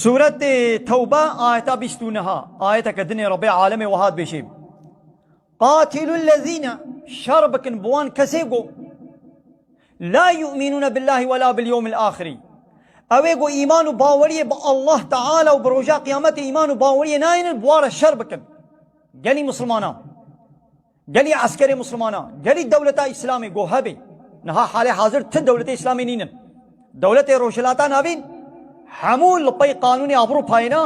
سورة توبة آية بستونها آية كدني ربي عالمي وهاد بشيب قاتلوا الذين شربك بوان كسيقو لا يؤمنون بالله ولا باليوم الآخر اويقو ايمان باوريه بالله تعالى وبرجاء قيامته ايمان باوريه ناين بوار الشربك قالي مسلمانا قالي عسكري مسلمانا قالي دولة اسلامي قو هبي نها حالي حاضر تن دولة اسلامي نينن دولة روشلاتا نابين حمول لبي قانوني ابرو باينا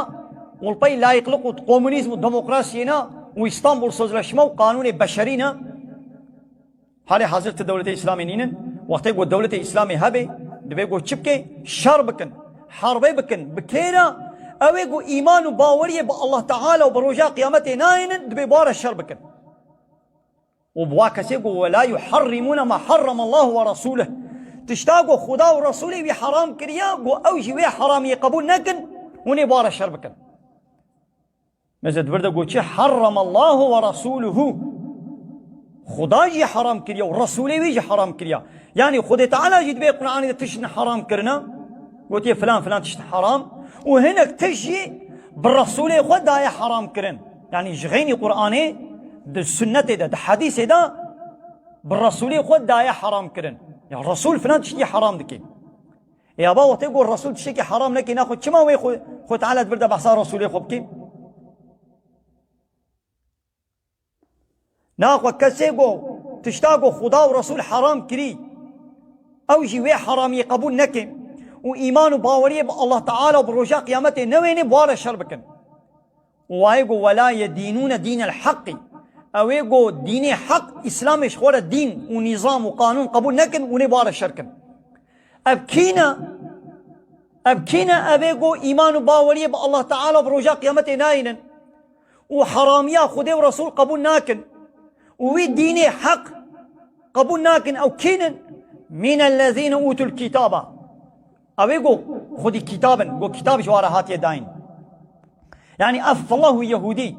والبي لا يقلقوا كومونيزم وديمقراطينا واسطنبول سوزلشمو قانوني بشرينا حالي حاضر تن دولة اسلامي نينن وقت يقول دولة اسلامي هبي دبي يقول شبكي شربكن حربي بكن بكينا او يقول ايمان وباوريه بالله تعالى وبرجاء قيامته ناين دبي بار الشربكن وبواكس يقول ولا يحرمون ما حرم الله ورسوله تشتاقوا خدا ورسوله بحرام كريا او جوي حرام يقبول نكن وني بار الشربكن مزد برده قول حرم الله ورسوله خدا جي حرام كريا ورسوله ويجي حرام كريا يعني خدا تعالى جد بي قرآن إذا تشن حرام كرنا قلت يا فلان فلان تشن حرام وهناك تجي بالرسول خد دايا حرام كرن يعني جغيني قرآني ده السنة ده حديث ده بالرسول خد دايا حرام كرن يعني الرسول فلان تشتي حرام دكي يا بابا تقول الرسول تشتي حرام لكن ناخذ كما وي خد تعالى تبرد بحصار رسولي خبكي ناخذ كسيقو تشتاقوا خدا ورسول حرام كري او جوي حرامي قبول نكن وايمان باوريه بالله تعالى وبرجاء قيامته نوين بوالا شربكن وايقو ولا يدينون دين الحق او يقو دين حق اسلام شخور الدين ونظام وقانون قبول نكن ونبوالا شركن ابكينا ابيقو ايمان باوريه بالله تعالى وبرجاء قيامته ناينا وحراميا خدي ورسول قبول ناكن وي دين حق قبول ناكن او كينن من الذين اوتوا الكتاب او يقول خذي كتابا قو كتاب جوار هاتي داين يعني اف الله يهودي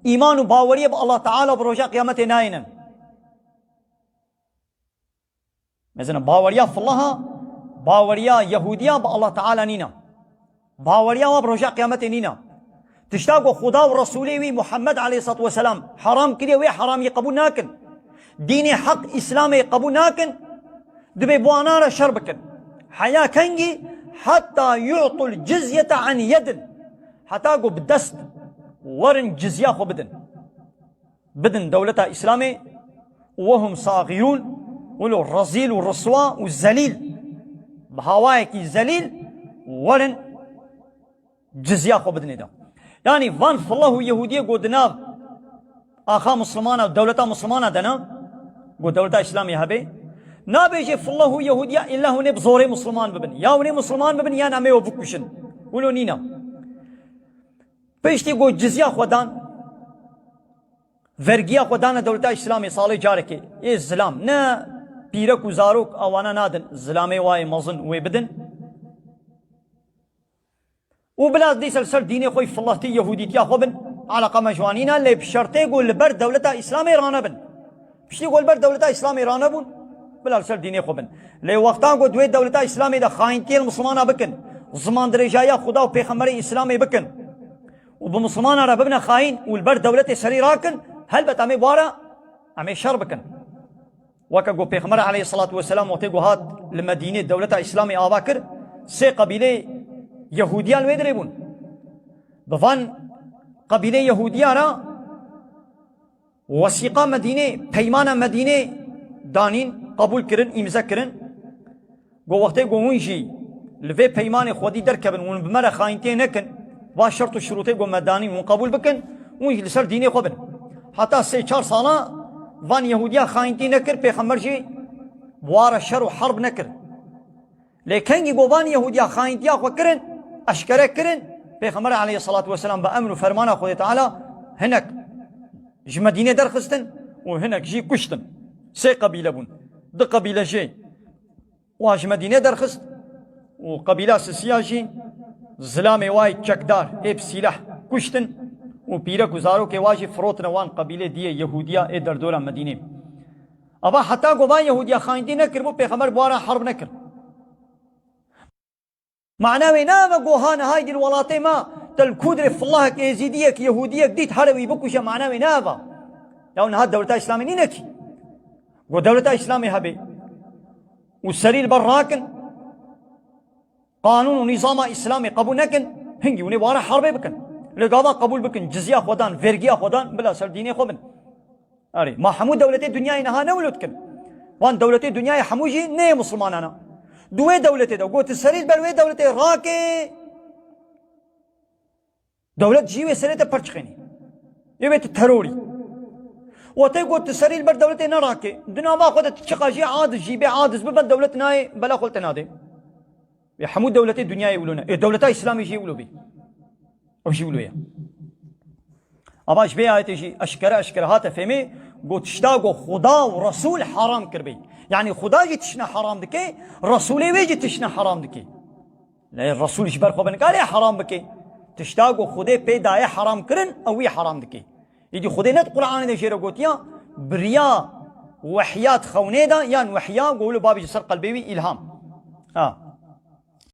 ايمان باوريه بالله تعالى وبرجاء قيامته ناينا مثلا باوريه في الله باوريه يهوديه بالله تعالى نينا باوريه وبرجاء قيامته نينا تشتاقوا خدا ورسوله محمد عليه الصلاه والسلام حرام كده وي حرام يقبول ناكن ديني حق اسلامي قبول ناكن دبي بوانارا شربكن حياة كنجي حتى يعطوا الجزية عن يد حتى قو بدست ورن جزية خو بدن دولتها إسلامي وهم صاغرون ولو الرزيل والرسواء والزليل بهوايك الزليل ورن جزية خو بدن ده يعني فان فالله يهودية قو دناغ آخا مسلمانة ودولتها مسلمانة دنا قو دولتها إسلامي هبي نابيجي فالله يهوديا إلا هوني بزوري مسلمان ببن يا هوني مسلمان ببن يا نامي وبكوشن ولو نينا بيشتي قو جزية خودان vergiya خودان دولتا اسلامي صالي جاركي اي الزلام نا بيرك وزاروك اوانا نادن زلامي واي مزن ويبدن وبلاد دي سلسل ديني خوي فلاتي يهودي تيا خوبن على قام جوانينا اللي بشرطي يقول البر دولتا اسلامي رانبن بشتي يقول البر دولتا اسلامي رانبون بلا سر ديني خوبن لي وقتان کو دوی دولتا اسلامي دا خاينتي المسلمان بكن زمان درجايا خدا وبيغمبري اسلامي بكن وبمسلمان را ببنا خاين والبر دولتي سري راكن هل بتامي بارا امي شر بكن وكا جو بيغمبر عليه الصلاه والسلام وتيغو هات لمدينه دولتا اسلامي اباكر سي قبيله يهوديان ويدريبون بفان قبيله يهوديا را وثيقه مدينه پیمان مدينه دانين قبول كرن امزا كرن قو وقتي قو ونجي لفي بيمان خودي دركبن ون بمرا خاينتين نكن با شرط وشروطي قو مداني ون قبول بكن ونجي لسر ديني خوبن حتى سي 4 سالا فان يهوديا خاينتين نكر بيغمبر جي بوار الشر وحرب نكر لكن قو فان يهوديا خاينتيا خو كرن اشكره كرن بيغمبر عليه الصلاه والسلام بامر فرمانه خو تعالى هناك جي مدينه درخستن وهناك جي كشتن سي قبيله بون دو قبيله جي واش مدينه درخست وقبيله سياجي زلامي واي تشكدار اي بسلاح كشتن وبيرك وزارو كي واجي فروت نوان قبيله دي يهوديه اي دردولا مدينه ابا حتى قبا يهوديه خاينتي نكر بو پیغمبر بوارا حرب نكر معناوي ناما قوهانا هاي دي الولاتي ما تلكودري في الله يزيديك يهوديك ديت هروي بكوشا معناوي نابا لأن هاد دولة إسلامي نينكي ودولة إسلامي هبي والسرير براكن قانون ونظام إسلامي قبول نكن هنجي ونبارة حربي بكن لقاضا قبول بكن جزية خودان فيرجيا خودان بلا سرديني خودن أري ما حمود دولتي الدنيا نها نولدكن وان دولتي الدنيا حموجي ني مسلمان أنا دوي دولتي دو قلت السرير بلوي دولتي راكي دولة جيوي سريته برشخيني يبيت التروري وتي قلت السرير بر دولتي نراكي دنا ما خدت تشقاجي عاد جيبي عادز ببن دولتنا بلا قلت نادي يا حمود دولتي الدنيا يقولون إيه دولتي إسلامي شي يقولوا بي أو شي يقولوا يا أباش بي آية شي أشكر هاته فهمي قلت اشتاقوا خدا ورسول حرام كربي يعني خدا جي تشنا حرام دكي رسولي ويجي تشنا حرام دكي لا الرسول إجبار خوبن قال يا حرام بكي تشتاقوا خدا بيدايا حرام كرن أو حرام دكي يجي خدا نت قرآن ده شيرا قلت يا بريا وحيات خونيدا يعني وحيا قولوا بابي جسر قلبي إلهام